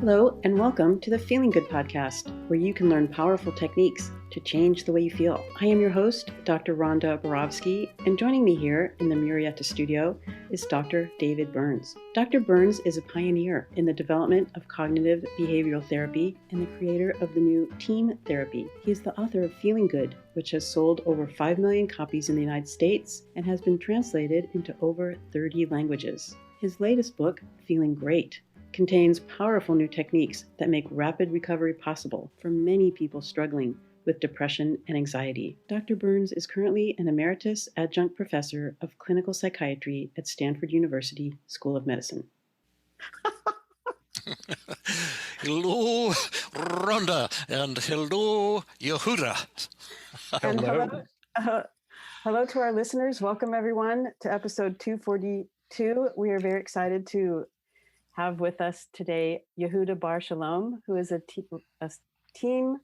Hello, and welcome to the Feeling Good podcast, where you can learn powerful techniques to change the way you feel. I am your host, Dr. Rhonda Borowski, and joining me here in the Murrieta studio is Dr. David Burns. Dr. Burns is a pioneer in the development of cognitive behavioral therapy and the creator of the new TEAM therapy. He is the author of Feeling Good, which has sold over 5 million copies in the United States and has been translated into over 30 languages. His latest book, Feeling Great, contains powerful new techniques that make rapid recovery possible for many people struggling with depression and anxiety. Dr. Burns is currently an emeritus adjunct professor of clinical psychiatry at Stanford University School of Medicine. Hello, Rhonda, and hello, Yehuda. And hello to our listeners. Welcome, everyone, to episode 242. We are very excited to have with us today Yehuda Bar-Shalom, who is a team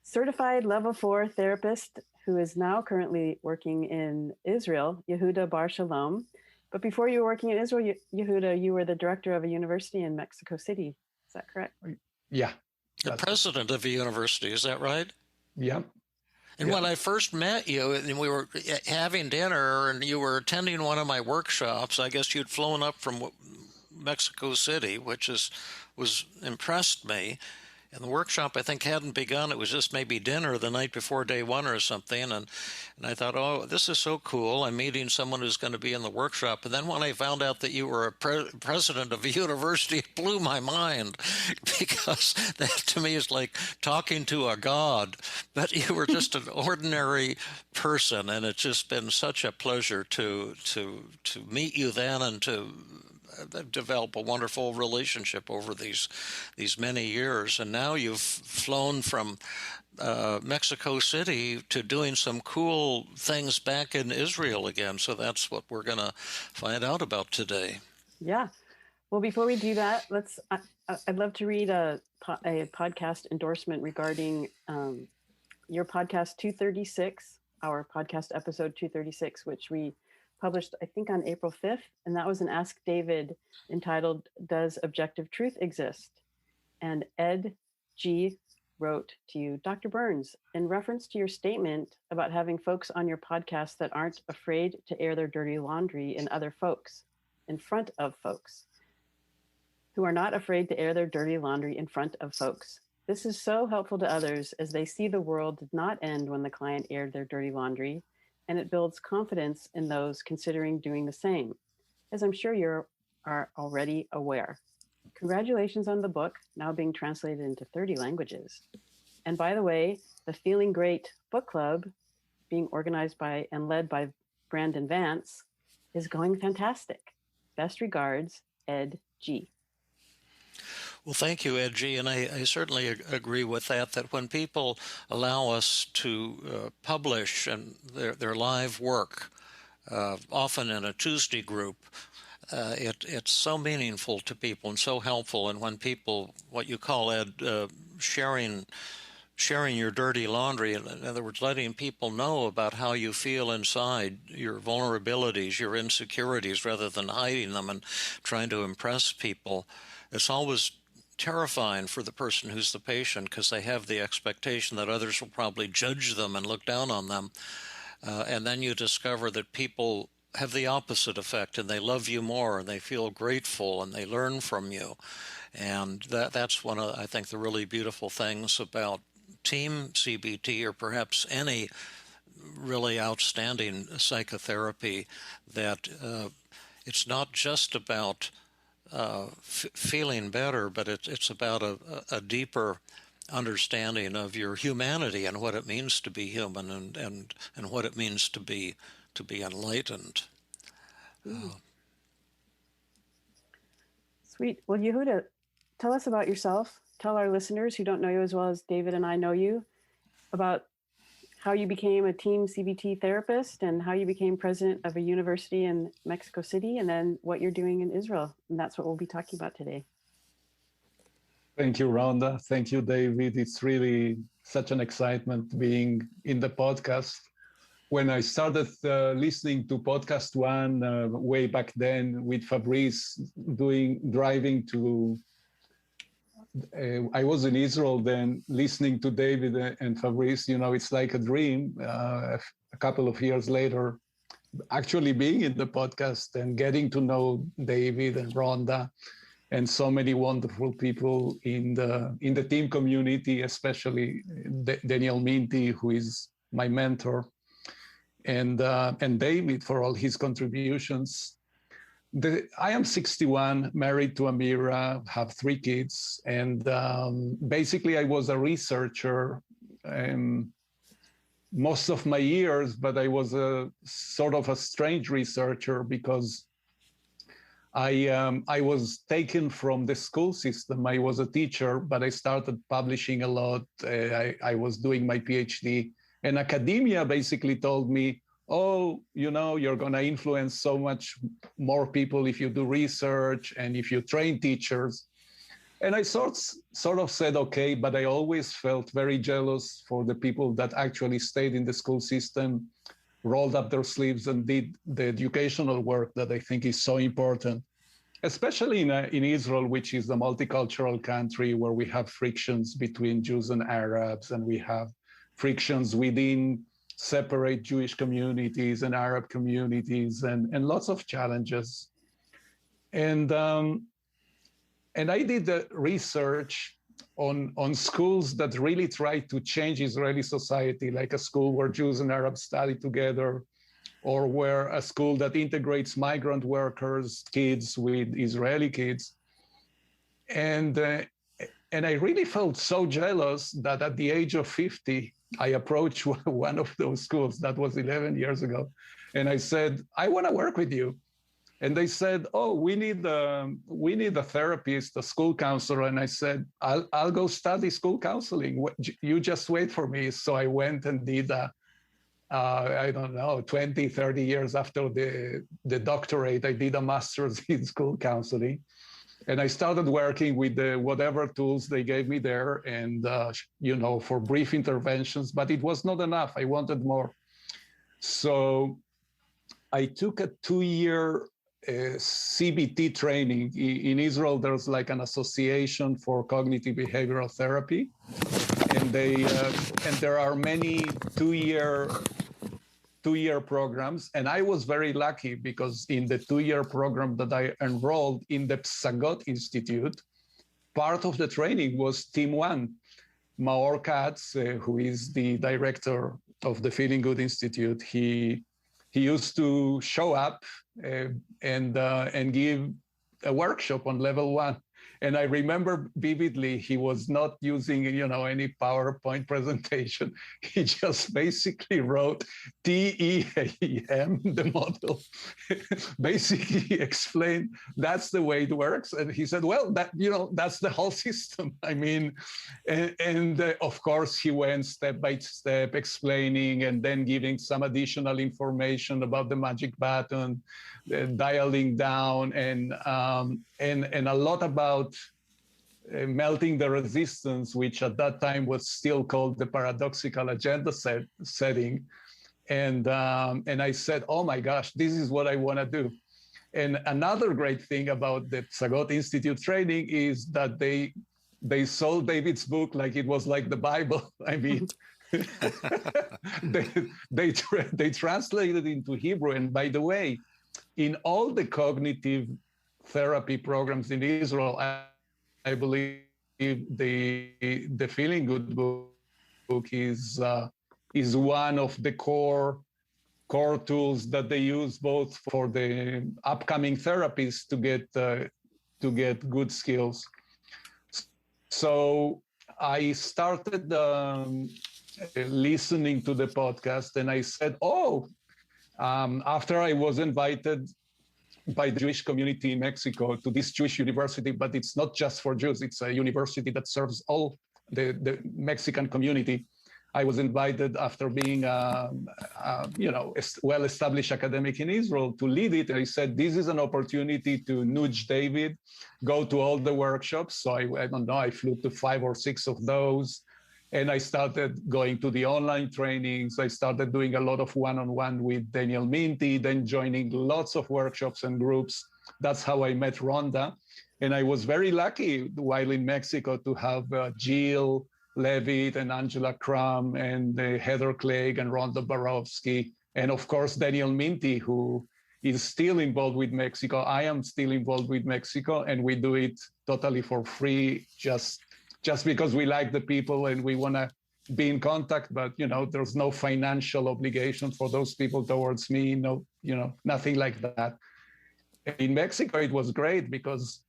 certified level 4 therapist who is now currently working in Israel. Yehuda Bar-Shalom. But before you were working in Israel, Yehuda, you were the director of a university in Mexico City. Is that correct? Yeah. The president of a university, is that right? Yeah. And when I first met you, and we were having dinner, and you were attending one of my workshops, I guess you'd flown up from Mexico City, which was impressed me. And the workshop, I think, hadn't begun. It was just maybe dinner the night before day one or something. And I thought, oh, this is so cool. I'm meeting someone who's going to be in the workshop. And then when I found out that you were a president of a university, it blew my mind, because that to me is like talking to a god. But you were just an ordinary person, and it's just been such a pleasure to meet you then and to develop a wonderful relationship over these many years. And now you've flown from Mexico City to doing some cool things back in Israel again. So that's what we're going to find out about today. Yeah. Well, before we do that, I'd love to read a podcast endorsement regarding your podcast 236, our podcast episode 236, which we published, I think, on April 5th. And that was an Ask David entitled, Does Objective Truth Exist? And Ed G wrote to you, Dr. Burns, in reference to your statement about having folks on your podcast that aren't afraid to air their dirty laundry in front of folks, who are not afraid to air their dirty laundry in front of folks. This is so helpful to others as they see the world did not end when the client aired their dirty laundry, and it builds confidence in those considering doing the same, as I'm sure you are already aware. Congratulations on the book, now being translated into 30 languages. And by the way, the Feeling Great book club, being organized by and led by Brandon Vance, is going fantastic. Best regards, Ed G. Well, thank you, Ed G. And I certainly agree with that when people allow us to publish and their live work, often in a Tuesday group, it's so meaningful to people and so helpful. And when people, what you call, Ed, sharing your dirty laundry, in other words, letting people know about how you feel inside, your vulnerabilities, your insecurities, rather than hiding them and trying to impress people, it's always terrifying for the person who's the patient, because they have the expectation that others will probably judge them and look down on them. And then you discover that people have the opposite effect, and they love you more, and they feel grateful, and they learn from you. And that's one of, I think, the really beautiful things about TEAM-CBT, or perhaps any really outstanding psychotherapy, that it's not just about feeling better, but it's about a deeper understanding of your humanity and what it means to be human, and what it means to be enlightened. Sweet. Well, Yehuda, tell us about yourself. Tell our listeners who don't know you as well as David and I know you about how you became a TEAM-CBT therapist and how you became president of a university in Mexico City, and then what you're doing in Israel. And that's what we'll be talking about today. Thank you, Rhonda. Thank you, David. It's really such an excitement being in the podcast. When I started listening to podcast one way back then with Fabrice, driving to I was in Israel then, listening to David and Fabrice. It's like a dream. A couple of years later, actually being in the podcast and getting to know David and Rhonda and so many wonderful people in the team community, especially Daniel Minty, who is my mentor, and David for all his contributions. I am 61, married to Amira, have 3 kids, and basically I was a researcher most of my years, but I was a sort of a strange researcher because I was taken from the school system. I was a teacher, but I started publishing a lot. I was doing my PhD, and academia basically told me, oh, you're going to influence so much more people if you do research and if you train teachers. And I sort of said, okay, but I always felt very jealous for the people that actually stayed in the school system, rolled up their sleeves and did the educational work that I think is so important, especially in Israel, which is a multicultural country where we have frictions between Jews and Arabs, and we have frictions within separate Jewish communities and Arab communities, and lots of challenges. And I did the research on schools that really try to change Israeli society, like a school where Jews and Arabs study together, or where a school that integrates migrant workers' kids with Israeli kids. And I really felt so jealous that at the age of 50, I approached one of those schools. That was 11 years ago. And I said, I want to work with you. And they said, oh, we need a therapist, a school counselor. And I said, I'll go study school counseling. You just wait for me. So I went and did I don't know, 20, 30 years after the doctorate, I did a master's in school counseling. And I started working with whatever tools they gave me there, and, for brief interventions, but it was not enough. I wanted more. So I took a 2-year CBT training. In Israel, there's like an association for cognitive behavioral therapy. And there are many 2-year programs. And I was very lucky because in the 2-year program that I enrolled in the Psagot Institute, part of the training was Team 1. Maor Katz, who is the director of the Feeling Good Institute, he used to show up and give a workshop on level 1. And I remember vividly, he was not using, any PowerPoint presentation. He just basically wrote TEAM, the model, basically explained that's the way it works. And he said, well, that's the whole system. I mean, and of course, he went step by step explaining and then giving some additional information about the magic button, dialing down, and a lot about melting the resistance, which at that time was still called the paradoxical agenda setting. And I said, oh my gosh, this is what I want to do. And another great thing about the Psagot Institute training is that they sold David's book like it was like the Bible. I mean, they translated into Hebrew. And by the way, in all the cognitive therapy programs in Israel, I believe the Feeling Good book is one of the core tools that they use both for the upcoming therapists to get good skills. So I started listening to the podcast, and I said, after I was invited by the Jewish community in Mexico to this Jewish university, but it's not just for Jews. It's a university that serves all the Mexican community. I was invited after being a well-established academic in Israel to lead it. And I said, this is an opportunity to nudge David, go to all the workshops. So I don't know, I flew to 5 or 6 of those. And I started going to the online trainings. I started doing a lot of one-on-one with Daniel Minty, then joining lots of workshops and groups. that's how I met Rhonda. And I was very lucky while in Mexico to have Jill Levitt and Angela Crum and Heather Clegg and Rhonda Borowski. And of course, Daniel Minty, who is still involved with Mexico. I am still involved with Mexico, and we do it totally for free, just because we like the people and we want to be in contact. But there's no financial obligation for those people towards me. No, nothing like that. In Mexico, it was great because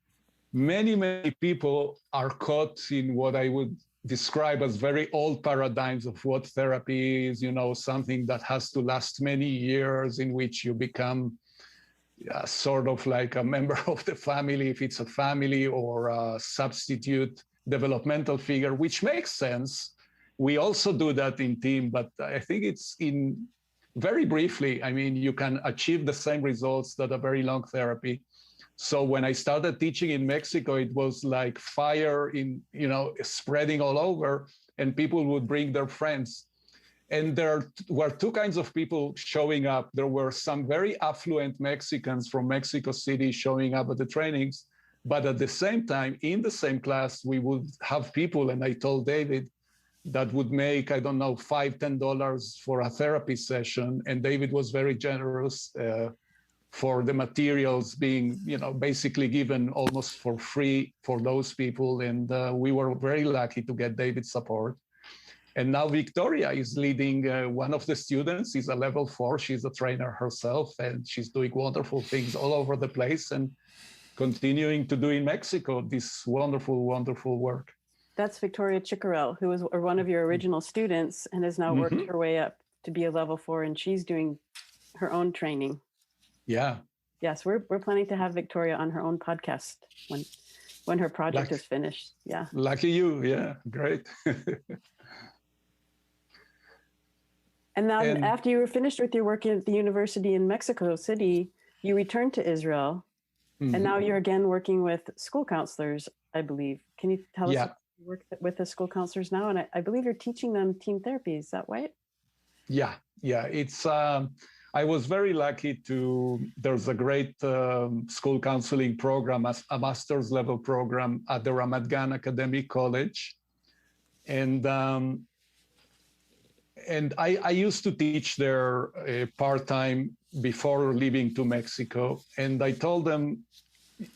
many people are caught in what I would describe as very old paradigms of what therapy is, something that has to last many years, in which you become sort of like a member of the family, if it's a family, or a substitute developmental figure, which makes sense. We also do that in TEAM, but I think it's in very briefly, you can achieve the same results that a very long therapy. So when I started teaching in Mexico, it was like fire spreading all over, and people would bring their friends. And there were two kinds of people showing up. There were some very affluent Mexicans from Mexico City showing up at the trainings. But at the same time, in the same class, we would have people, and I told David, that would make, I don't know, $5, $10 for a therapy session. And David was very generous for the materials being, basically given almost for free for those people. And we were very lucky to get David's support. And now Victoria is leading one of the students. She's a level 4. She's a trainer herself, and she's doing wonderful things all over the place and continuing to do in Mexico this wonderful, wonderful work. That's Victoria Chicurel, who was one of your original students and has now worked her way up to be a level 4, and she's doing her own training. Yeah. Yes, we're planning to have Victoria on her own podcast when her project is finished. Yeah. Lucky you. Yeah, great. And now, after you were finished with your work at the university in Mexico City, you returned to Israel, and now you're again working with school counselors, I believe. Can you tell us about your work with the school counselors now? And I believe you're teaching them team therapy. Is that right? Yeah. It's I was very lucky there's a great school counseling program, a master's level program at the Ramat Gan Academic College. And I used to teach there part-time before leaving to Mexico. And I told them,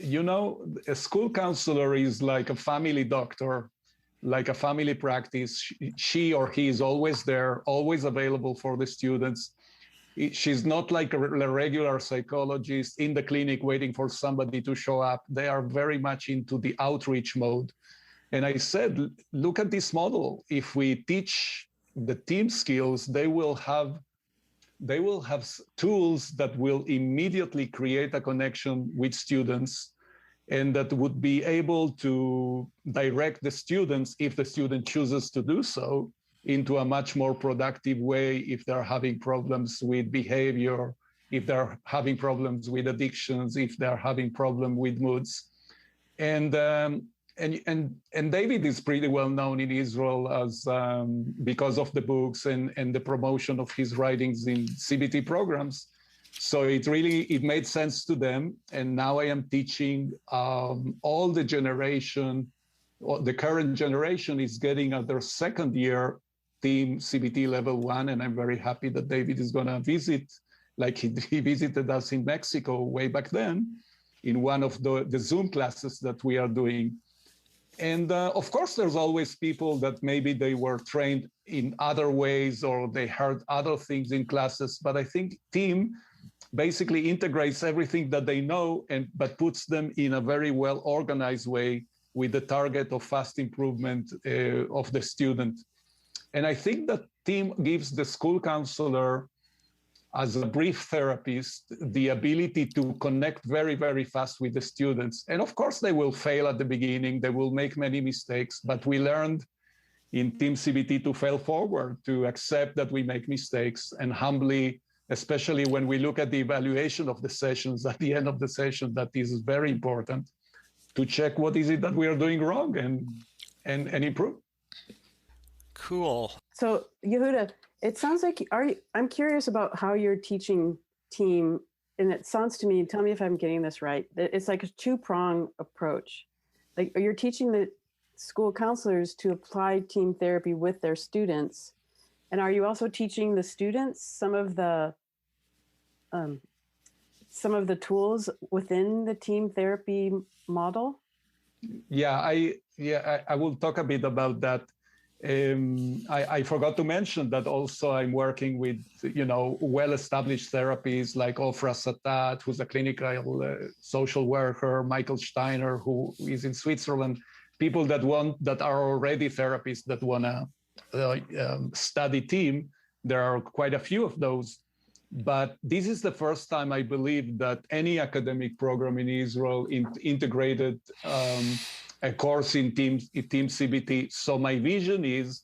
a school counselor is like a family doctor, like a family practice. She or he is always there, always available for the students. She's not like a regular psychologist in the clinic waiting for somebody to show up. They are very much into the outreach mode. And I said, look at this model. If we teach the team skills, they will have tools that will immediately create a connection with students, and that would be able to direct the students, if the student chooses to do so, into a much more productive way if they're having problems with behavior, if they're having problems with addictions, if they're having problems with moods. And David is pretty well known in Israel as because of the books and the promotion of his writings in CBT programs. So it made sense to them. And now I am teaching all the generation, the current generation is getting at their second year TEAM-CBT level 1. And I'm very happy that David is going to visit, like he visited us in Mexico way back then, in one of the Zoom classes that we are doing. And of course, there's always people that maybe they were trained in other ways or they heard other things in classes. But I think TEAM basically integrates everything that they know, but puts them in a very well organized way with the target of fast improvement of the student. And I think that TEAM gives the school counselor, as a brief therapist, the ability to connect very, very fast with the students. And of course, they will fail at the beginning. They will make many mistakes, but we learned in TEAM-CBT to fail forward, to accept that we make mistakes, and humbly, especially when we look at the evaluation of the sessions at the end of the session, that is very important, to check what is it that we are doing wrong and improve. Cool. So Yehuda, it sounds like I'm curious about how you're teaching TEAM and it sounds to me, tell me if I'm getting this right, that it's like a two-prong approach. Like you're teaching the school counselors to apply team therapy with their students. And are you also teaching the students some of the tools within the team therapy model? Yeah, I will talk a bit about that. I forgot to mention that also I'm working with, well-established therapies like Ofra Satat, who's a clinical social worker, Michael Steiner, who is in Switzerland, people that are already therapists that want to study team. There are quite a few of those. But this is the first time I believe that any academic program in Israel integrated a course in TEAM-CBT. So my vision is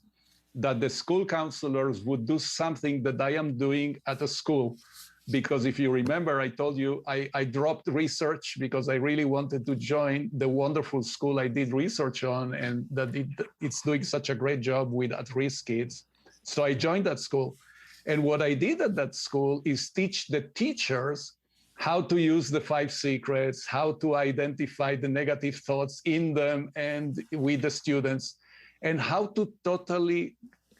that the school counselors would do something that I am doing at a school. Because if you remember, I told you I dropped research because I really wanted to join the wonderful school I did research on, and that it's doing such a great job with at-risk kids. So I joined that school. And what I did at that school is teach the teachers how to use the 5 secrets, how to identify the negative thoughts in them and with the students, and how to totally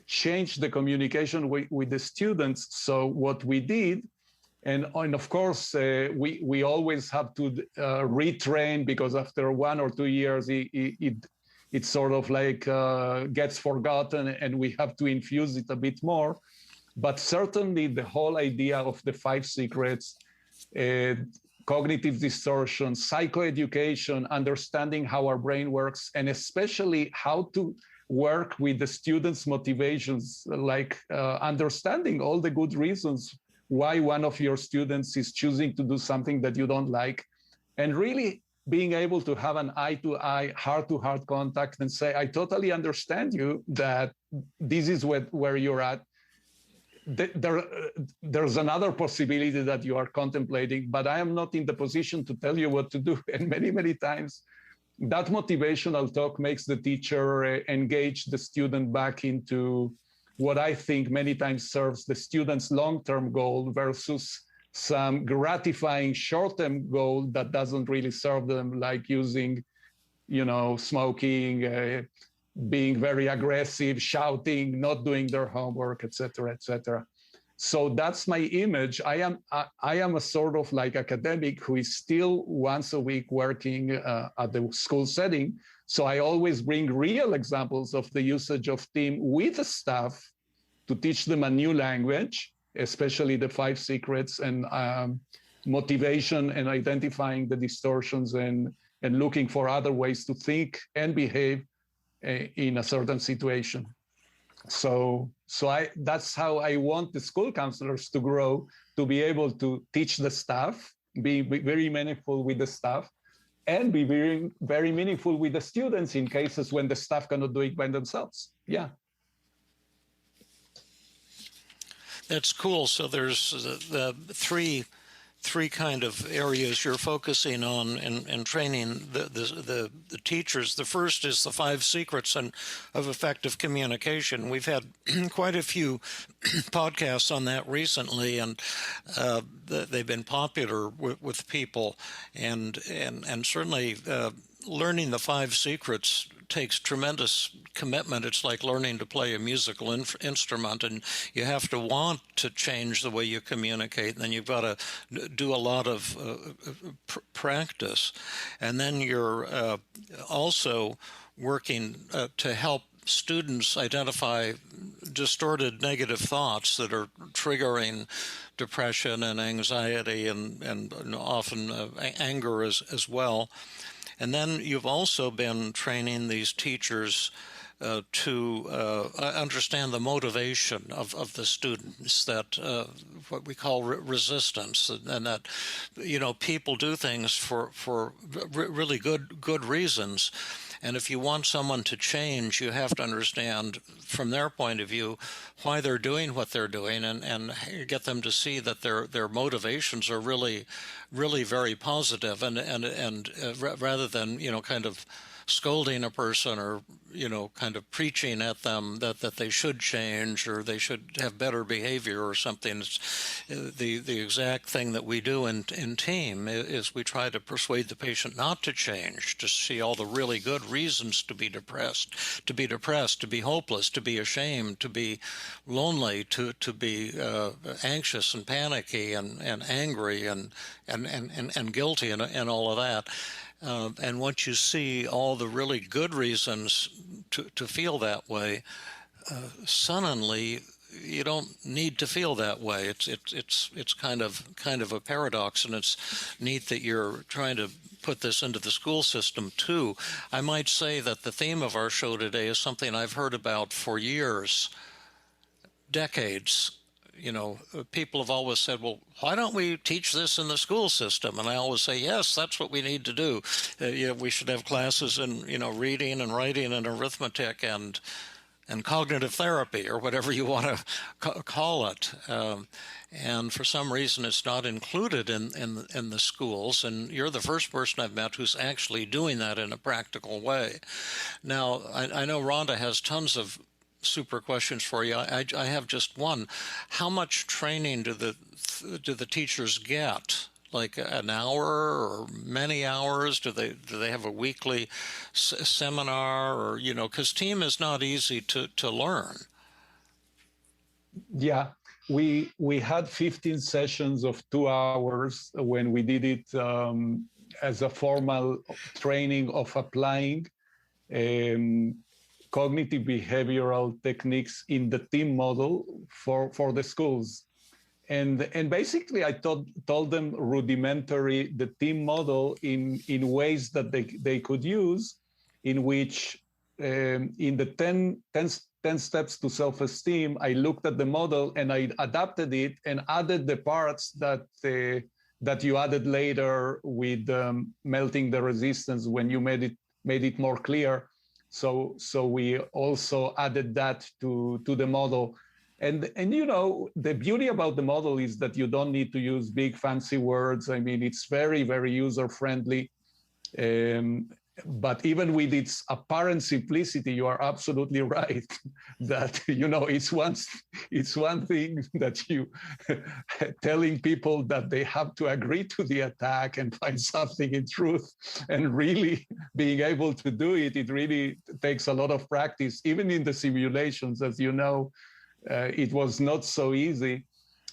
change the communication with the students. So what we did, and of course, we always have to retrain, because after 1 or 2 years, it sort of like gets forgotten, and we have to infuse it a bit more. But certainly the whole idea of the 5 secrets, cognitive distortion, psychoeducation, understanding how our brain works, and especially how to work with the students' motivations, like understanding all the good reasons why one of your students is choosing to do something that you don't like, and really being able to have an eye-to-eye, heart-to-heart contact and say, I totally understand you, that this is where you're at. There's another possibility that you are contemplating, but I am not in the position to tell you what to do. And many, many times that motivational talk makes the teacher engage the student back into what I think many times serves the student's long-term goal versus some gratifying short-term goal that doesn't really serve them, like using, smoking, being very aggressive, shouting, not doing their homework, et cetera, et cetera. So that's my image. I am a sort of like academic who is still once a week working at the school setting. So I always bring real examples of the usage of team with the staff to teach them a new language, especially the 5 secrets and motivation and identifying the distortions and looking for other ways to think and behave in a certain situation. So that's how I want the school counselors to grow, to be able to teach the staff, be very meaningful with the staff, and be very, very meaningful with the students in cases when the staff cannot do it by themselves. Yeah. That's cool. So there's the three kind of areas you're focusing on and training the teachers. The first is the 5 secrets of effective communication. We've had quite a few podcasts on that recently, and they've been popular with people, and certainly learning the 5 secrets takes tremendous commitment. It's like learning to play a musical instrument, and you have to want to change the way you communicate, and then you've got to do a lot of practice. And then you're also working to help students identify distorted negative thoughts that are triggering depression and anxiety and often anger as well. And then you've also been training these teachers to understand the motivation of the students, that what we call resistance, and that people do things for really good reasons. And if you want someone to change, you have to understand from their point of view why they're doing what they're doing, and get them to see that their motivations are really very positive, and rather than kind of scolding a person or, kind of preaching at them that they should change or they should have better behavior or something. It's the exact thing that we do in TEAM is we try to persuade the patient not to change, to see all the really good reasons to be depressed, to be hopeless, to be ashamed, to be lonely, to be anxious and panicky and angry and guilty and all of that. And once you see all the really good reasons to feel that way, suddenly you don't need to feel that way. It's kind of a paradox, and it's neat that you're trying to put this into the school system too. I might say that the theme of our show today is something I've heard about for years, decades. People have always said, well, why don't we teach this in the school system? And I always say, yes, that's what we need to do. We should have classes in, reading and writing and arithmetic and cognitive therapy, or whatever you want to call it. And for some reason, it's not included in the schools. And you're the first person I've met who's actually doing that in a practical way. Now, I know Rhonda has tons of super questions for you. I have just one. How much training do the teachers get? Like an hour or many hours? Do they have a weekly seminar, or because TEAM is not easy to learn? Yeah, we had 15 sessions of 2 hours when we did it as a formal training of applying cognitive behavioral techniques in the TEAM model for the schools. And basically I told them rudimentary the TEAM model in ways that they could use, in which in the 10 steps to self-esteem, I looked at the model and I adapted it and added the parts that you added later with melting the resistance when you made it more clear. So we also added that to the model. And the beauty about the model is that you don't need to use big fancy words. I mean, it's very, very user-friendly. But even with its apparent simplicity, you are absolutely right that, it's one thing that you telling people that they have to agree to the attack and find something in truth, and really being able to do it. It really takes a lot of practice. Even in the simulations, as you know, it was not so easy.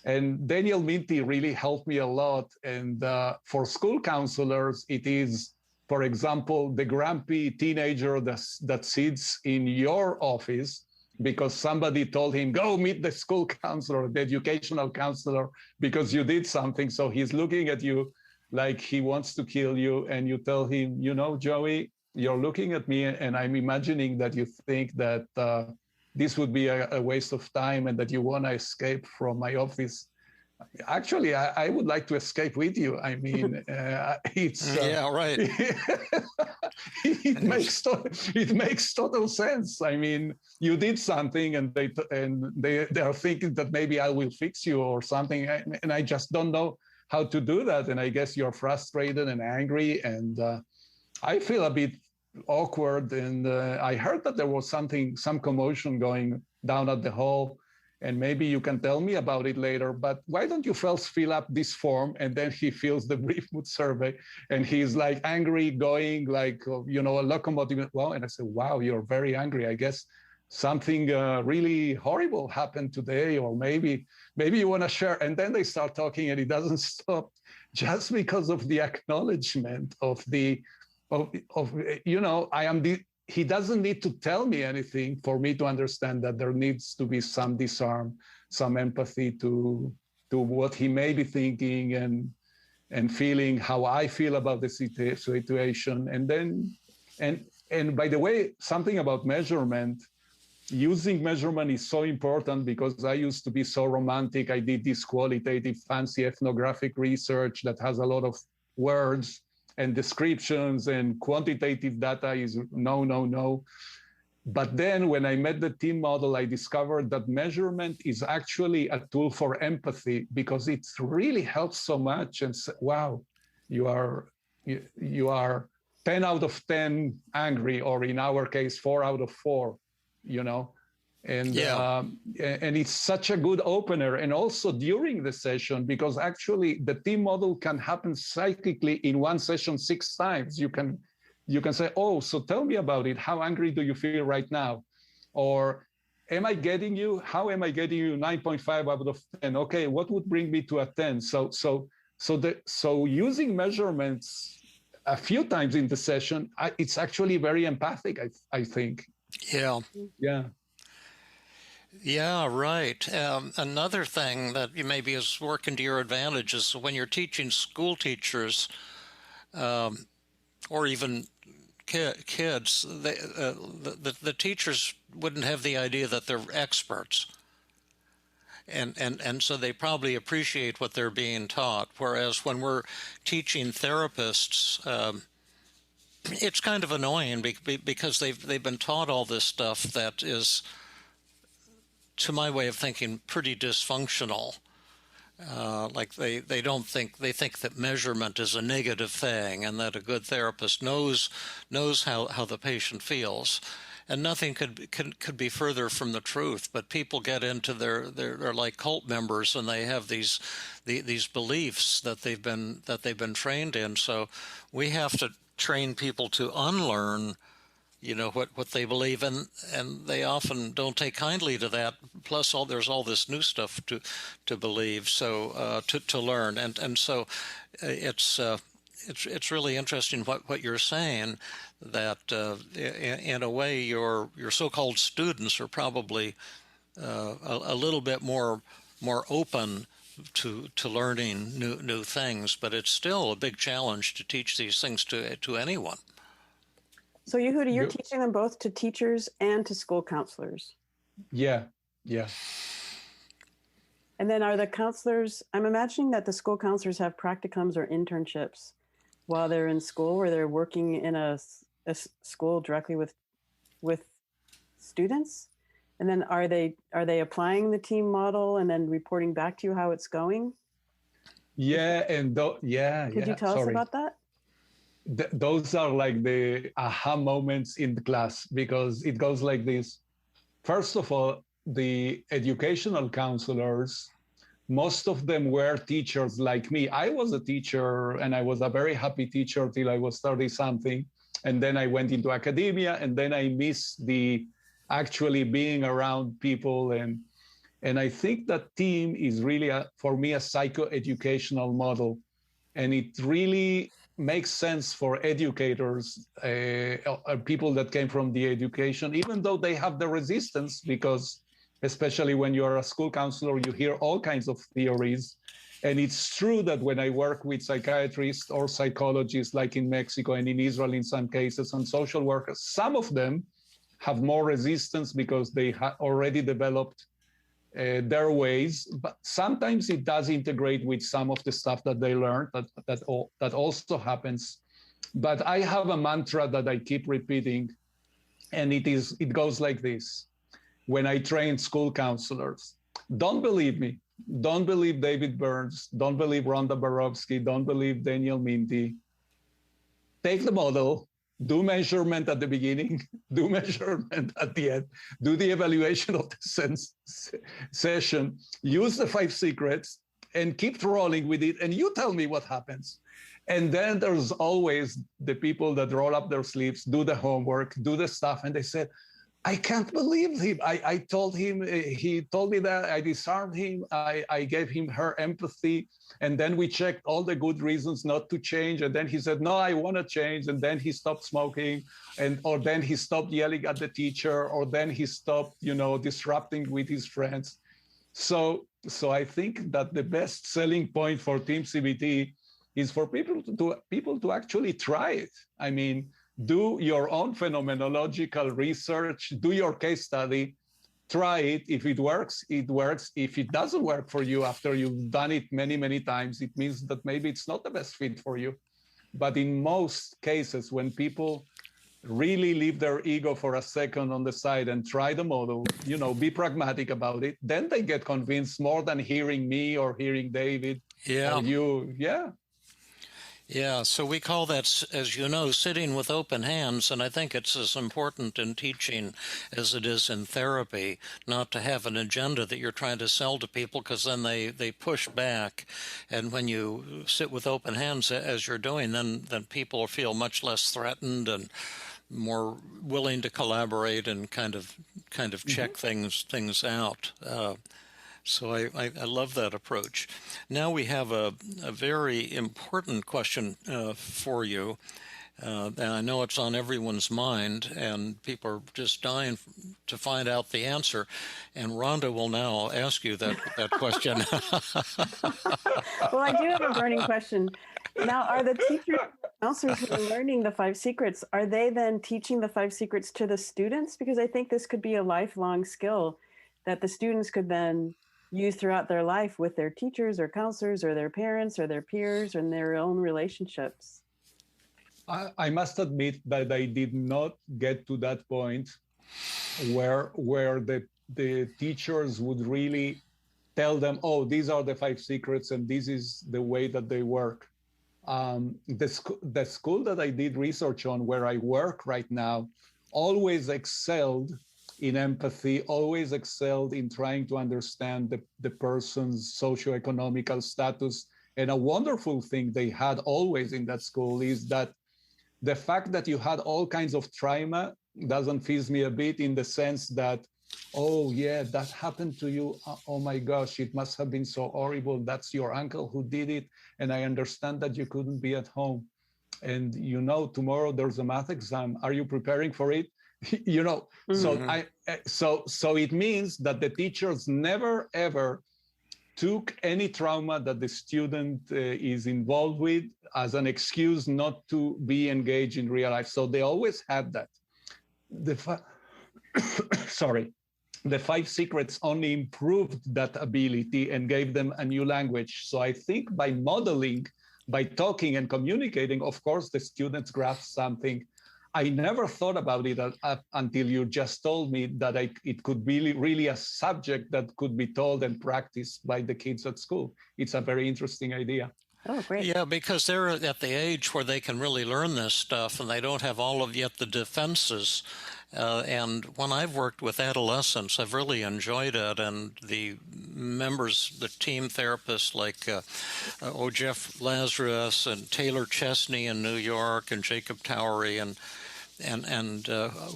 And Daniel Minty really helped me a lot. And for school counselors, it is, for example, the grumpy teenager that sits in your office because somebody told him, go meet the school counselor, the educational counselor, because you did something. So he's looking at you like he wants to kill you. And you tell him, Joey, you're looking at me and I'm imagining that you think that this would be a waste of time and that you want to escape from my office. Actually, I would like to escape with you. I mean, it's yeah, right. It makes total sense. I mean, you did something, and they are thinking that maybe I will fix you or something, and I just don't know how to do that. And I guess you're frustrated and angry, and I feel a bit awkward. And I heard that there was some commotion going down at the hall. And maybe you can tell me about it later, but why don't you first fill up this form? And then he fills the brief mood survey and he's like angry, going like, a locomotive. Well, and I said, wow, you're very angry. I guess something really horrible happened today, or maybe you want to share. And then they start talking and it doesn't stop just because of the acknowledgement of he doesn't need to tell me anything for me to understand that there needs to be some disarm, some empathy to what he may be thinking and feeling, how I feel about the situation. And by the way, something about measurement, using measurement is so important because I used to be so romantic. I did this qualitative, fancy ethnographic research that has a lot of words and descriptions, and quantitative data is no. But then when I met the TEAM model, I discovered that measurement is actually a tool for empathy because it really helps so much. And wow, you are 10 out of 10 angry, or in our case, 4 out of 4, you know. And and it's such a good opener, and also during the session, because actually the team model can happen cyclically in one session 6 times. You can say, oh, so tell me about it. How angry do you feel right now? Or am I getting you? How am I getting you 9.5 out of 10? Okay, what would bring me to a 10? So using measurements a few times in the session, it's actually very empathic, I think. Yeah. Yeah. Yeah, right. Another thing that maybe is working to your advantage is when you're teaching school teachers, or even kids, the teachers wouldn't have the idea that they're experts. And so they probably appreciate what they're being taught. Whereas when we're teaching therapists, it's kind of annoying because they've been taught all this stuff that is, to my way of thinking, pretty dysfunctional. Like they think that measurement is a negative thing, and that a good therapist knows how the patient feels. And nothing could be further from the truth. But people get into they're like cult members, and they have these beliefs that they've been trained in. So we have to train people to unlearn, what they believe, and they often don't take kindly to that. Plus, there's all this new stuff to believe, so to learn, and so it's really interesting what you're saying, that in a way your so-called students are probably a little bit more open to learning new things, but it's still a big challenge to teach these things to anyone. So Yehuda, you're teaching them both to teachers and to school counselors. Yeah. And then are the counselors, I'm imagining that the school counselors have practicums or internships while they're in school, where they're working in a school directly with students. And then are they applying the team model and then reporting back to you how it's going? Yeah, Could you tell us about that? Those are like the aha moments in the class, because it goes like this. First of all, the educational counselors, most of them were teachers like me. I was a teacher, and I was a very happy teacher till I was 30-something. And then I went into academia, and then I missed the actually being around people. And I think that TEAM is really, for me, a psychoeducational model. And it really makes sense for educators, people that came from the education, even though they have the resistance, because especially when you're a school counselor, you hear all kinds of theories. And it's true that when I work with psychiatrists or psychologists, like in Mexico and in Israel in some cases, and social workers, some of them have more resistance because they already developed their ways, but sometimes it does integrate with some of the stuff that they learned. That also happens. But I have a mantra that I keep repeating, and it goes like this. When I train school counselors, don't believe me. Don't believe David Burns. Don't believe Rhonda Borowski. Don't believe Daniel Minty. Take the model. Do measurement at the beginning, do measurement at the end, do the evaluation of the session, use the 5 secrets, and keep rolling with it, and you tell me what happens. And then there's always the people that roll up their sleeves, do the homework, do the stuff, and they said, I can't believe him. I told him, he told me that, I disarmed him, I gave him her empathy, and then we checked all the good reasons not to change, and then he said, no, I want to change, and then he stopped smoking, or then he stopped yelling at the teacher, or then he stopped, disrupting with his friends. So I think that the best selling point for TEAM-CBT is for people to actually try it. I mean, do your own phenomenological research, do your case study, try it. If it works, it works. If it doesn't work for you after you've done it many, many times, it means that maybe it's not the best fit for you. But in most cases, when people really leave their ego for a second on the side and try the model, be pragmatic about it, then they get convinced more than hearing me or hearing David or you. Yeah. Yeah, so we call that, as you know, sitting with open hands, and I think it's as important in teaching as it is in therapy, not to have an agenda that you're trying to sell to people, because then they push back. And when you sit with open hands, as you're doing, then people feel much less threatened and more willing to collaborate and kind of check things out. So I love that approach. Now we have a very important question for you. And I know it's on everyone's mind, and people are just dying to find out the answer. And Rhonda will now ask you that question. Well, I do have a burning question. Now, are the teachers, counselors who are learning the 5 secrets, are they then teaching the 5 secrets to the students? Because I think this could be a lifelong skill that the students could then use throughout their life with their teachers or counselors or their parents or their peers and their own relationships. I must admit that I did not get to that point where the teachers would really tell them, oh, these are the 5 secrets and this is the way that they work. The school that I did research on, where I work right now, always excelled in empathy, always excelled in trying to understand the person's socioeconomical status. And a wonderful thing they had always in that school is that the fact that you had all kinds of trauma doesn't fizz me a bit, in the sense that, oh yeah, that happened to you. Oh my gosh, it must have been so horrible. That's your uncle who did it. And I understand that you couldn't be at home. And you know, tomorrow there's a math exam. Are you preparing for it? You know, so it means that the teachers never ever took any trauma that the student is involved with as an excuse not to be engaged in real life. So they always had that. Sorry. The 5 secrets only improved that ability and gave them a new language. So I think by modeling, by talking and communicating, of course, the students grasp something. I never thought about it until you just told me that it could be really a subject that could be told and practiced by the kids at school. It's a very interesting idea. Oh, great. Yeah, because they're at the age where they can really learn this stuff, and they don't have all of yet the defenses. And when I've worked with adolescents, I've really enjoyed it. And the members, the team therapists like Jeff Lazarus and Taylor Chesney in New York and Jacob Towery and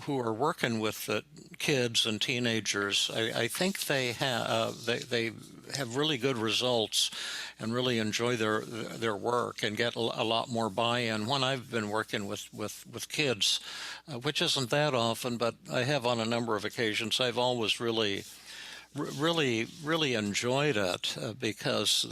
who are working with the kids and teenagers, I think they have really good results and really enjoy their work and get a lot more buy-in. When I've been working with kids, which isn't that often, but I have on a number of occasions, I've always really enjoyed it because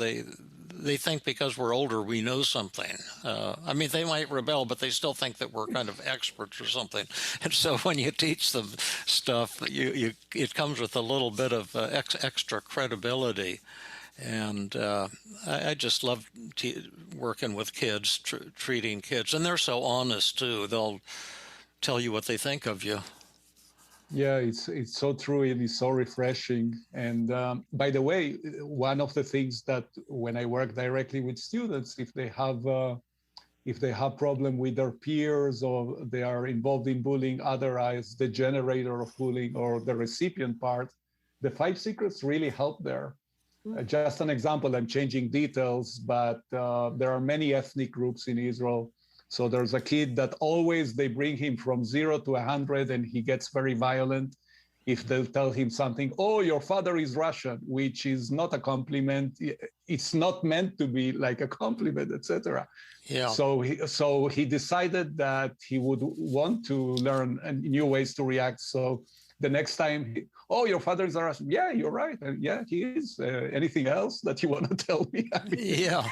they think because we're older we know something. I mean, they might rebel, but they still think that we're kind of experts or something. And so when you teach them stuff, it comes with a little bit of extra credibility. And I just love working with kids, treating kids. And they're so honest, too. They'll tell you what they think of you. Yeah, it's so true. It is so refreshing. And by the way, one of the things that when I work directly with students, if they have problem with their peers or they are involved in bullying, otherwise the generator of bullying or the recipient part, the 5 secrets really help there. Just an example, I'm changing details, but there are many ethnic groups in Israel. So there's a kid that always they bring him from 0 to 100 and he gets very violent. If they'll tell him something, oh, your father is Russian, which is not a compliment. It's not meant to be like a compliment, etc. Yeah. So he decided that he would want to learn new ways to react. So the next time, oh, your father is a Russian. Yeah, you're right. Yeah, he is. Anything else that you want to tell me? Yeah.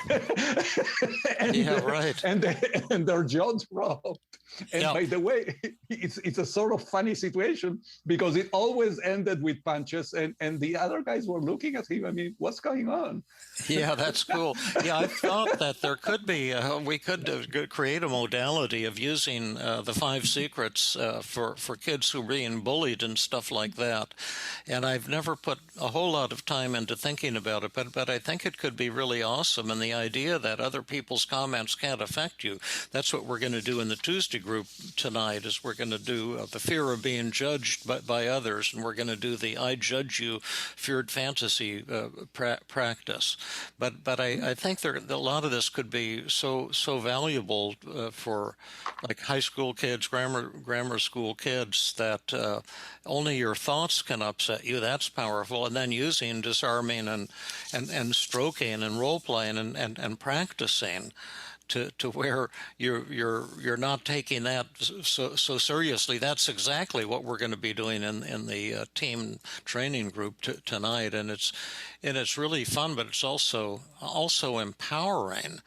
And, yeah, right. And their jaws dropped. And Yeah. by the way, it's a sort of funny situation because it always ended with punches, and the other guys were looking at him. I mean, what's going on? Yeah, that's cool. Yeah, I thought that there could be, we could create a modality of using the 5 secrets for kids who are being bullied and stuff like that. And I've never put a whole lot of time into thinking about it, but I think it could be really awesome. And the idea that other people's comments can't affect you, that's what we're going to do in the Tuesday group tonight, is we're going to do the fear of being judged by others, and we're going to do the I judge you feared fantasy practice. But I think a lot of this could be so valuable for like high school kids, grammar school kids, that only your thoughts can upset you. That's powerful. And then using disarming and stroking and role playing and practicing to where you're not taking that so seriously. That's exactly what we're going to be doing in the team training group tonight, and it's really fun, but it's also empowering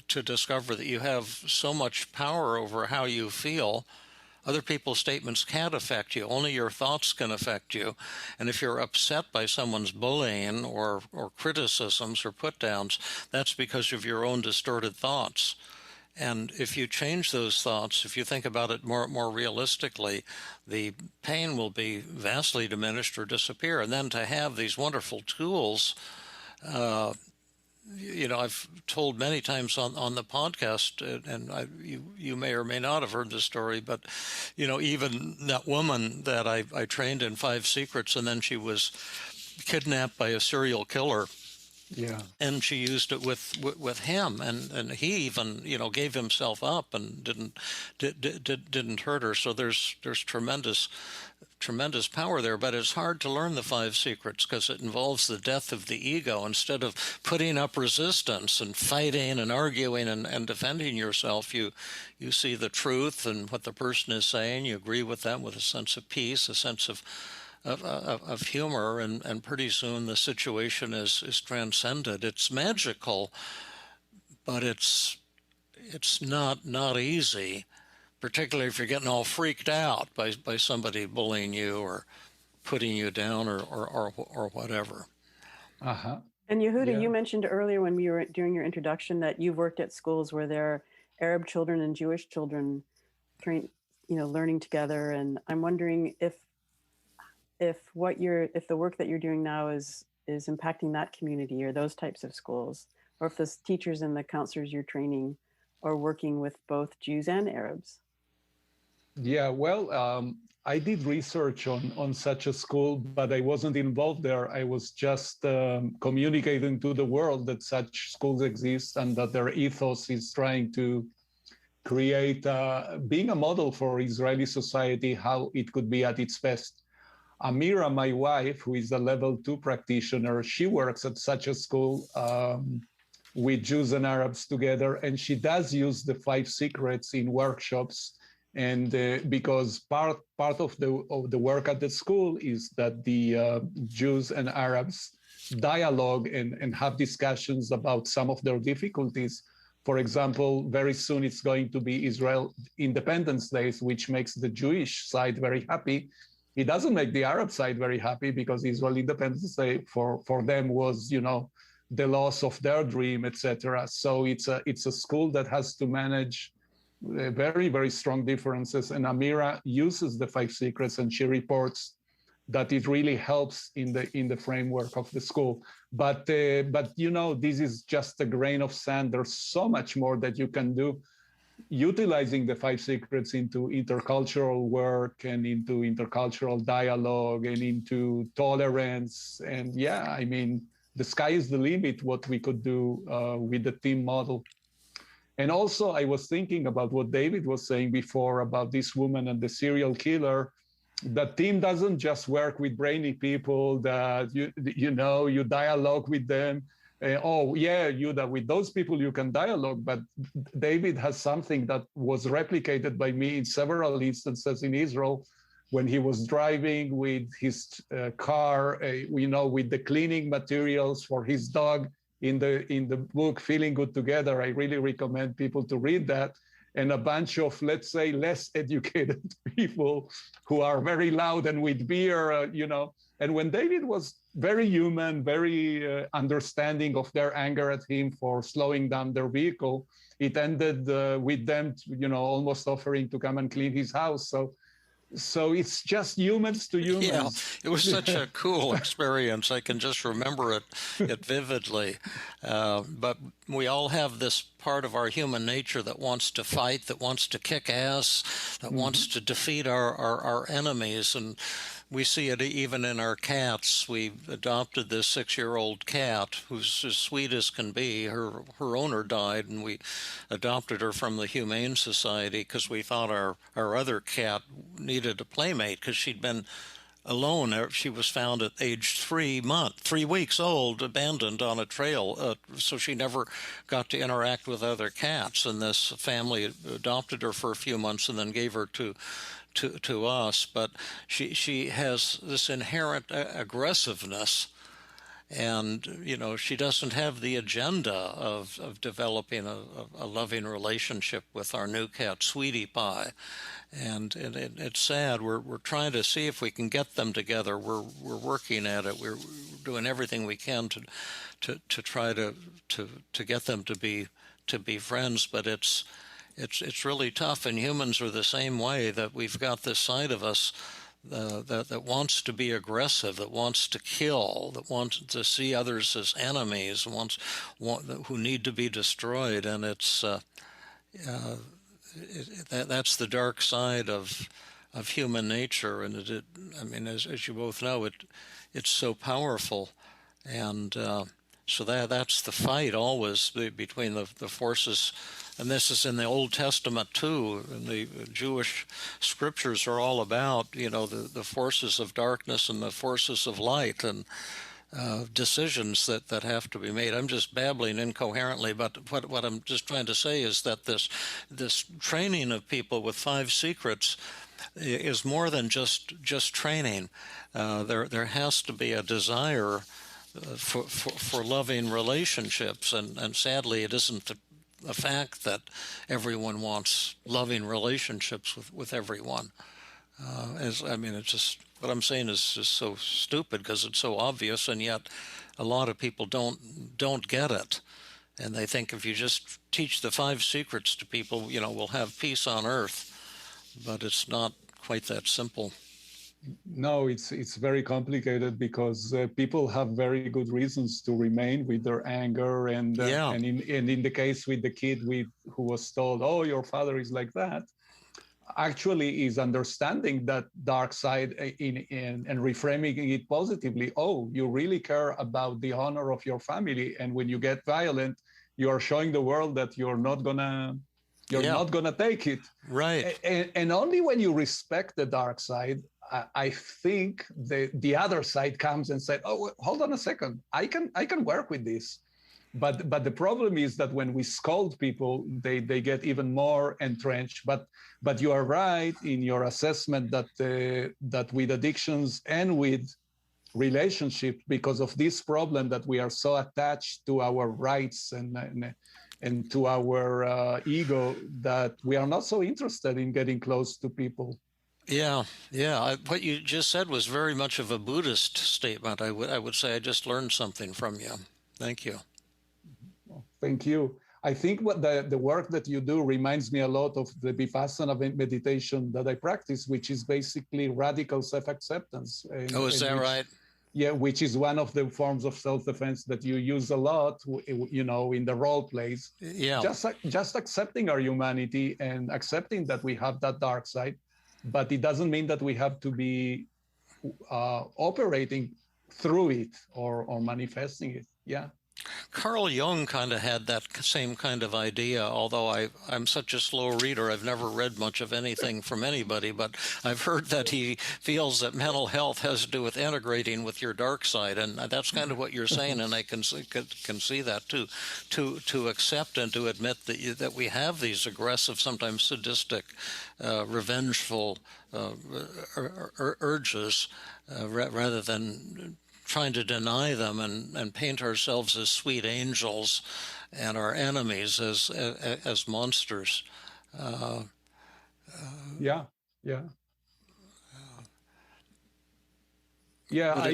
to discover that you have so much power over how you feel. Other people's statements can't affect you. Only your thoughts can affect you. And if you're upset by someone's bullying or criticisms or put-downs, that's because of your own distorted thoughts. And if you change those thoughts, if you think about it more realistically, the pain will be vastly diminished or disappear. And then to have these wonderful tools, I've told many times on the podcast, and you may or may not have heard this story, but, even that woman that I trained in 5 secrets, and then she was kidnapped by a serial killer. Yeah. And she used it with him, and he even, gave himself up and didn't hurt her. So there's tremendous power there, but it's hard to learn the 5 secrets because it involves the death of the ego. Instead of putting up resistance and fighting and arguing and defending yourself, you see the truth and what the person is saying. You agree with them with a sense of peace, a sense of humor, and pretty soon the situation is transcended. It's magical, but it's not easy, particularly if you're getting all freaked out by somebody bullying you or putting you down or whatever. Uh-huh. And Yehuda, Yeah. you mentioned earlier when we were doing your introduction that you've worked at schools where there are Arab children and Jewish children learning together. And I'm wondering if the work that you're doing now is impacting that community or those types of schools, or if the teachers and the counselors you're training are working with both Jews and Arabs. Yeah, well, I did research on such a school, but I wasn't involved there. I was just communicating to the world that such schools exist and that their ethos is trying to create, being a model for Israeli society, how it could be at its best. Amira, my wife, who is a level 2 practitioner, she works at such a school with Jews and Arabs together, and she does use the 5 secrets in workshops. And because part of the work at the school is that the Jews and Arabs dialogue and have discussions about some of their difficulties. For example, very soon it's going to be Israel Independence Day, which makes the Jewish side very happy. It doesn't make the Arab side very happy because Israel Independence Day for them was, the loss of their dream, etc. So it's a school that has to manage very, very strong differences. And Amira uses the 5 secrets, and she reports that it really helps in the framework of the school. But this is just a grain of sand. There's so much more that you can do, utilizing the 5 secrets into intercultural work and into intercultural dialogue and into tolerance. And the sky is the limit, what we could do with the team model. And also, I was thinking about what David was saying before about this woman and the serial killer. The team doesn't just work with brainy people that you dialogue with them. Yehuda, with those people you can dialogue. But David has something that was replicated by me in several instances in Israel when he was driving with his car, with the cleaning materials for his dog. In the book Feeling Good Together, I really recommend people to read that. and a bunch of, let's say, less educated people who are very loud and with beer, And when David was very human, very understanding of their anger at him for slowing down their vehicle, it ended with them, almost offering to come and clean his house. So it's just humans to humans. Yeah, it was such a cool experience. I can just remember it vividly. But we all have this part of our human nature that wants to fight, that wants to kick ass, that wants to defeat our enemies. And we see it even in our cats. We adopted this 6-year-old cat who's as sweet as can be. Her owner died, and we adopted her from the Humane Society because we thought our other cat needed a playmate because she'd been alone. She was found at age 3 weeks old, abandoned on a trail, so she never got to interact with other cats. And this family adopted her for a few months and then gave her to us. But she has this inherent aggressiveness, and she doesn't have the agenda of developing a loving relationship with our new cat, Sweetie Pie. And it's sad. We're trying to see if we can get them together. We're working at it. We're doing everything we can to try to get them to be friends. But it's really tough. And humans are the same way. That we've got this side of us that wants to be aggressive, that wants to kill, that wants to see others as enemies, who need to be destroyed. And that's the dark side of human nature, and as you both know, it's so powerful, and so that's the fight always between the forces, and this is in the Old Testament too, and the Jewish scriptures are all about the forces of darkness and the forces of light, and decisions that have to be made. I'm just babbling incoherently, but what I'm just trying to say is that this training of people with 5 secrets is more than just training. There has to be a desire for loving relationships, and sadly, it isn't the fact that everyone wants loving relationships with everyone. It's just, what I'm saying is just so stupid because it's so obvious, and yet a lot of people don't get it. And they think if you just teach the 5 secrets to people, we'll have peace on earth. But it's not quite that simple. No, it's very complicated because people have very good reasons to remain with their anger, and in the case with the kid who was told, "Oh, your father is like that," actually is understanding that dark side and reframing it positively. Oh, you really care about the honor of your family, and when you get violent, you are showing the world that you're not gonna take it. Right. And only when you respect the dark side, I think the other side comes and said, "Oh, hold on a second, I can work with this." But the problem is that when we scold people, they get even more entrenched. But you are right in your assessment that with addictions and with relationships, because of this problem that we are so attached to our rights and to our ego, that we are not so interested in getting close to people. Yeah. What you just said was very much of a Buddhist statement. I would say I just learned something from you. Thank you. Thank you. I think what the work that you do reminds me a lot of the Vipassana meditation that I practice, which is basically radical self-acceptance. Is that right? Yeah, which is one of the forms of self-defense that you use a lot, in the role plays. Yeah. Just accepting our humanity and accepting that we have that dark side, but it doesn't mean that we have to be operating through it or manifesting it. Yeah. Carl Jung kind of had that same kind of idea, although I'm such a slow reader, I've never read much of anything from anybody, but I've heard that he feels that mental health has to do with integrating with your dark side, and that's kind of what you're saying, and I can see that too. To accept and to admit that we have these aggressive, sometimes sadistic, revengeful urges, rather than trying to deny them and paint ourselves as sweet angels and our enemies as monsters. Yeah, yeah. Yeah, But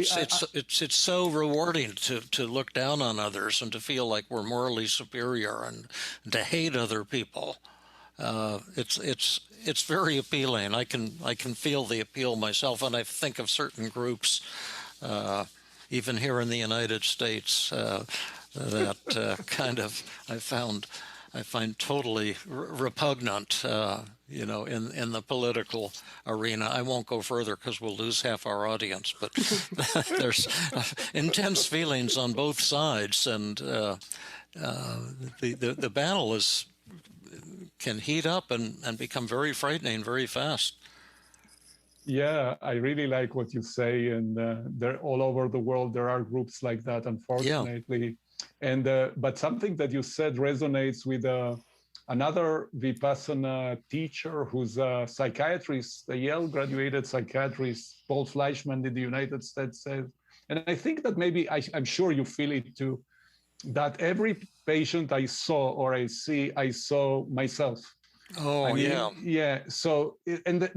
it's so rewarding to look down on others and to feel like we're morally superior and to hate other people. It's very appealing. I can feel the appeal myself, and I think of certain groups, even here in the United States, that kind of I find totally repugnant, in the political arena. I won't go further because we'll lose half our audience, but there's intense feelings on both sides, and the battle can heat up and become very frightening very fast. Yeah, I really like what you say, and they're all over the world. There are groups like that, unfortunately. Yeah. And but something that you said resonates with another Vipassana teacher who's a psychiatrist, a Yale graduated psychiatrist, Paul Fleischman in the United States says, and I think that maybe I'm sure you feel it too, that every patient I saw or I see, I saw myself. Oh, I mean, yeah. Yeah. So, and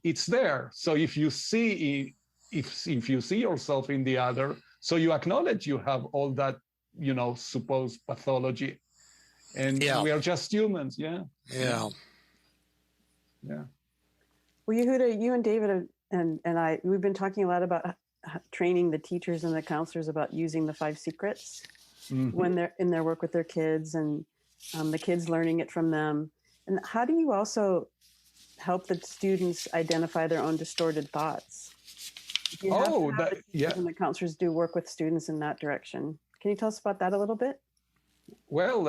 it's there. So if you see, if you see yourself in the other, so you acknowledge you have all that, supposed pathology, and we are just humans. Yeah. Yeah. Yeah. Well, Yehuda, you and David and I, we've been talking a lot about training the teachers and the counselors about using the 5 secrets when they're in their work with their kids, and the kids learning it from them. And how do you also help the students identify their own distorted thoughts? Do you have to have the teachers and the counselors do work with students in that direction? Can you tell us about that a little bit? Well,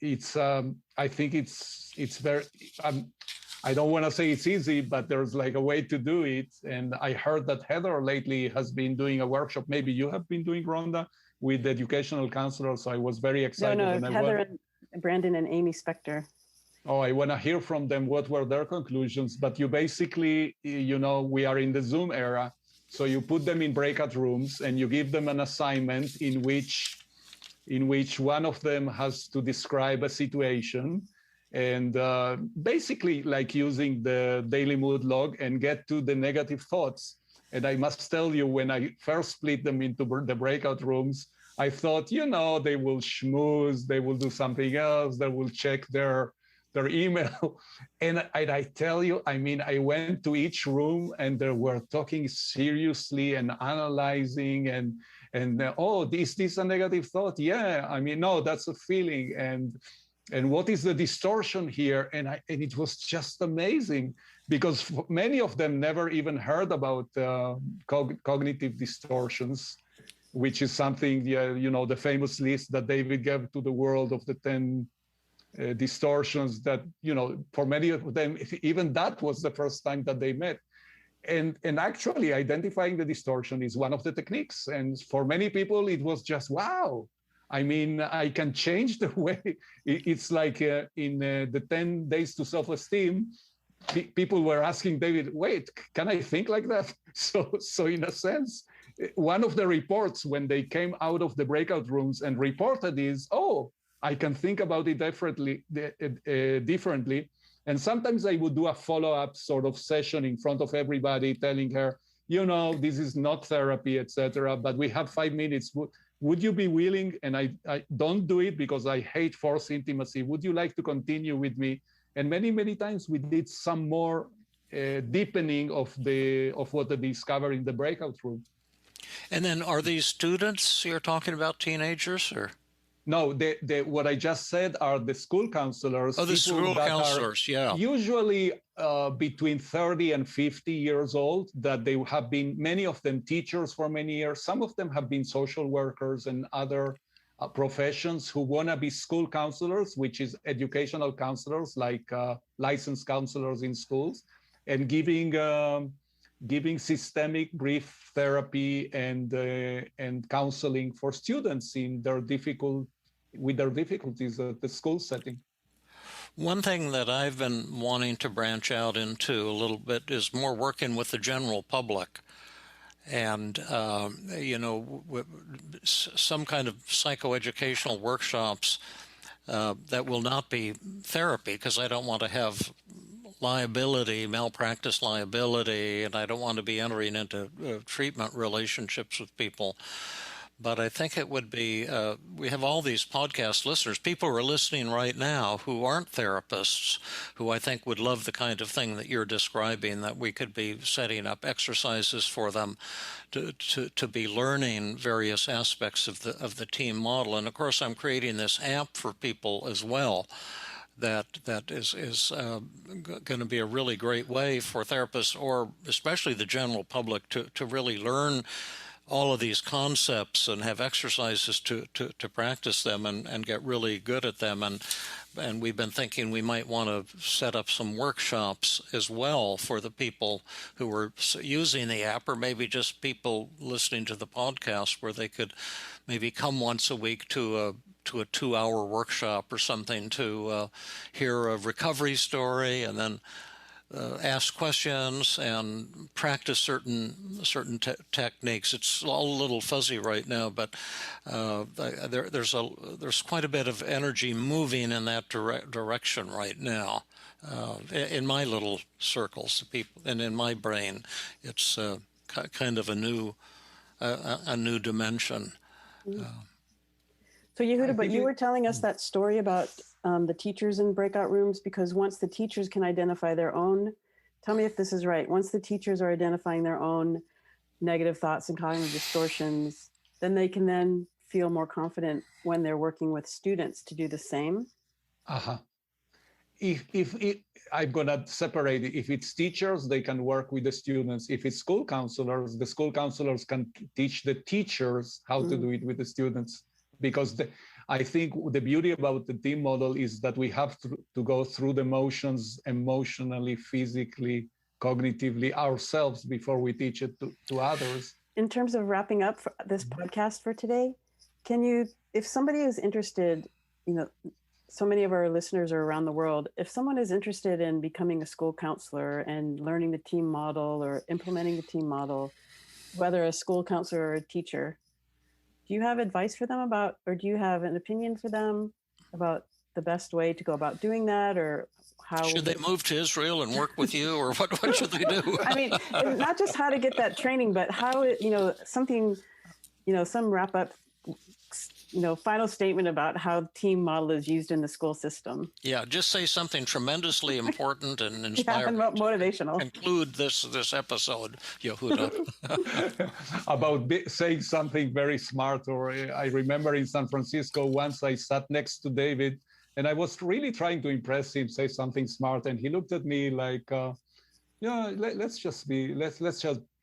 it's. I think it's very. I don't want to say it's easy, but there's like a way to do it. And I heard that Heather lately has been doing a workshop. Maybe you have been doing, Rhonda, with educational counselors. So I was very excited. No, Heather and Brandon and Amy Spector. Oh, I want to hear from them. What were their conclusions? But you basically, we are in the Zoom era. So you put them in breakout rooms and you give them an assignment in which one of them has to describe a situation, and basically like using the daily mood log and get to the negative thoughts. And I must tell you, when I first split them into the breakout rooms, I thought, they will schmooze, they will do something else, they will check their email. And I tell you, I went to each room and they were talking seriously and analyzing and is this a negative thought? Yeah, no, that's a feeling. And what is the distortion here? And it was just amazing, because many of them never even heard about cognitive distortions, which is something, the famous list that David gave to the world of the 10 distortions that, for many of them, even that was the first time that they met. And actually identifying the distortion is one of the techniques. And for many people, it was just, wow. I can change the way. It's like in the 10 days to self-esteem, people were asking David, wait, can I think like that? So in a sense, one of the reports when they came out of the breakout rooms and reported is, I can think about it differently. And sometimes I would do a follow-up sort of session in front of everybody, telling her, this is not therapy, etc. But we have 5 minutes. Would you be willing? And I don't do it because I hate forced intimacy. Would you like to continue with me? And many, many times we did some more deepening of what they discovered in the breakout room. And then are these students you're talking about, teenagers, or? No, what I just said are the school counselors. Oh, the school counselors, yeah. Usually between 30 and 50 years old, that they have been, many of them teachers for many years. Some of them have been social workers and other professions who want to be school counselors, which is educational counselors, like licensed counselors in schools, and giving systemic grief therapy and counseling for students with their difficulties at the school setting. One thing that I've been wanting to branch out into a little bit is more working with the general public, and some kind of psychoeducational workshops that will not be therapy, because I don't want to have liability, malpractice liability, and I don't want to be entering into treatment relationships with people. But I think it would be, we have all these podcast listeners, people who are listening right now who aren't therapists, who I think would love the kind of thing that you're describing, that we could be setting up exercises for them to be learning various aspects of the team model. And of course, I'm creating this app for people as well. That is going to be a really great way for therapists, or especially the general public, to really learn all of these concepts and have exercises to practice them and get really good at them. And we've been thinking we might want to set up some workshops as well for the people who are using the app, or maybe just people listening to the podcast, where they could maybe come once a week to a 2-hour workshop or something to hear a recovery story, and then ask questions and practice certain techniques. It's all a little fuzzy right now, but there's quite a bit of energy moving in that direction right now. In my little circles of people, and in my brain, it's kind of a new dimension. So Yehuda, but you were telling us that story about the teachers in breakout rooms, because once the teachers can identify their own, tell me if this is right, once the teachers are identifying their own negative thoughts and cognitive distortions, then they can then feel more confident when they're working with students to do the same? If I'm going to separate it. If it's teachers, they can work with the students. If it's school counselors, the school counselors can teach the teachers how to do it with the students. Because I think the beauty about the team model is that we have to go through the motions emotionally, physically, cognitively ourselves before we teach it to others. In terms of wrapping up for this podcast for today, can you, if somebody is interested, so many of our listeners are around the world, if someone is interested in becoming a school counselor and learning the team model or implementing the team model, whether a school counselor or a teacher, do you have advice for them about, or do you have an opinion for them about the best way to go about doing that, or how? Should they move to Israel and work with you, or what should they do? I mean, not just how to get that training, but how, something, some wrap up, final statement about how team model is used in the school system. Yeah, just say something tremendously important and inspiring. Yeah, and motivational. Conclude this episode, Yehuda. About saying something very smart. Or I remember in San Francisco once I sat next to David, and I was really trying to impress him, say something smart, and he looked at me like, let's just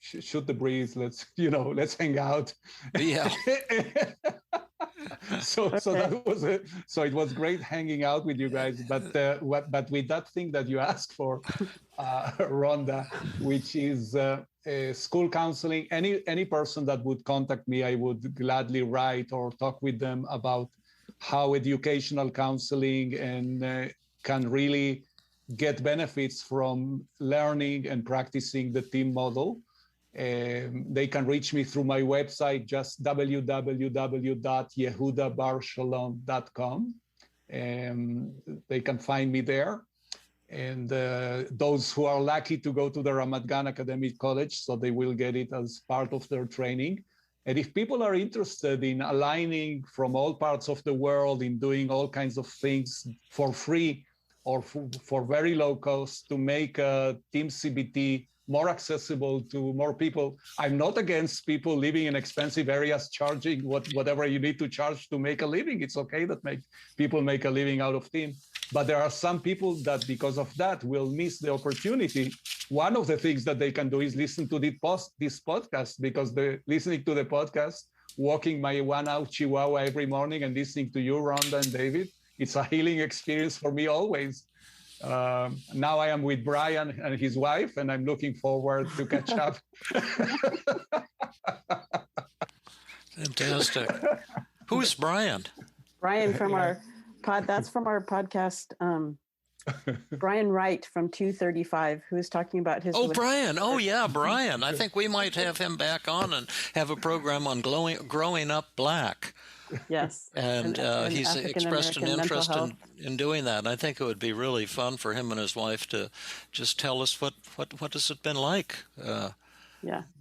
shoot the breeze. Let's hang out. Yeah. So that was it. So it was great hanging out with you guys. But with that thing that you asked for, Rhonda, which is school counseling, any person that would contact me, I would gladly write or talk with them about how educational counseling and can really get benefits from learning and practicing the team model. They can reach me through my website, just www.yehudabarshalom.com. They can find me there. And those who are lucky to go to the Ramat Gan Academic College, so they will get it as part of their training. And if people are interested in aligning from all parts of the world, in doing all kinds of things for free or for very low cost to make TEAM-CBT more accessible to more people. I'm not against people living in expensive areas charging whatever you need to charge to make a living. It's okay that people make a living out of team. But there are some people that because of that will miss the opportunity. One of the things that they can do is listen to this podcast, because listening to the podcast, walking my 1-hour Chihuahua every morning and listening to you, Rhonda and David, it's a healing experience for me always. Now I am with Brian and his wife, and I'm looking forward to catch up. Fantastic. Who's Brian? Brian from our podcast. Brian Wright from 235, who is talking about his. Oh, Brian. Oh, yeah, Brian. I think we might have him back on and have a program on growing up Black. Yes. And he's expressed an interest in doing that. And I think it would be really fun for him and his wife to just tell us what has it been like. Yeah.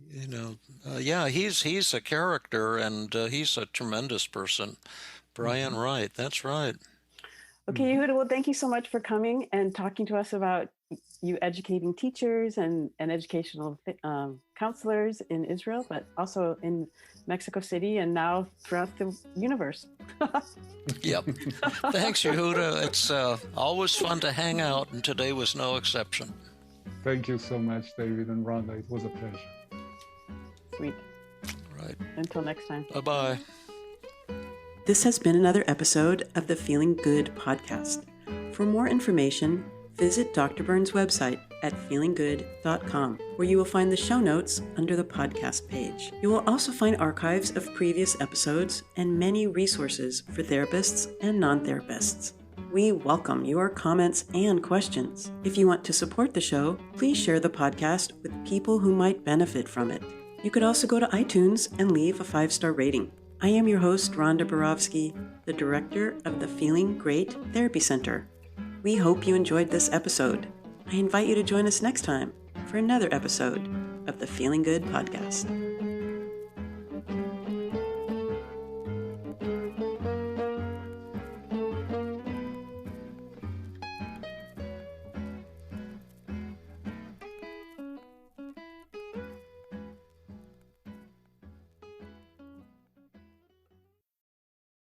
He's a character, and he's a tremendous person. Brian Wright, that's right. Okay, Yehuda, well, thank you so much for coming and talking to us about you educating teachers and educational counselors in Israel, but also in Mexico City and now throughout the universe. Yep. Thanks, Yehuda. It's always fun to hang out, and today was no exception. Thank you so much, David and Rhonda. It was a pleasure. Sweet. Right. Until next time. Bye-bye. This has been another episode of the Feeling Good podcast. For more information, visit Dr. Burns' website at feelinggood.com, where you will find the show notes under the podcast page. You will also find archives of previous episodes and many resources for therapists and non-therapists. We welcome your comments and questions. If you want to support the show, please share the podcast with people who might benefit from it. You could also go to iTunes and leave a 5-star rating. I am your host, Rhonda Borowski, the director of the Feeling Great Therapy Center. We hope you enjoyed this episode. I invite you to join us next time for another episode of the Feeling Good podcast.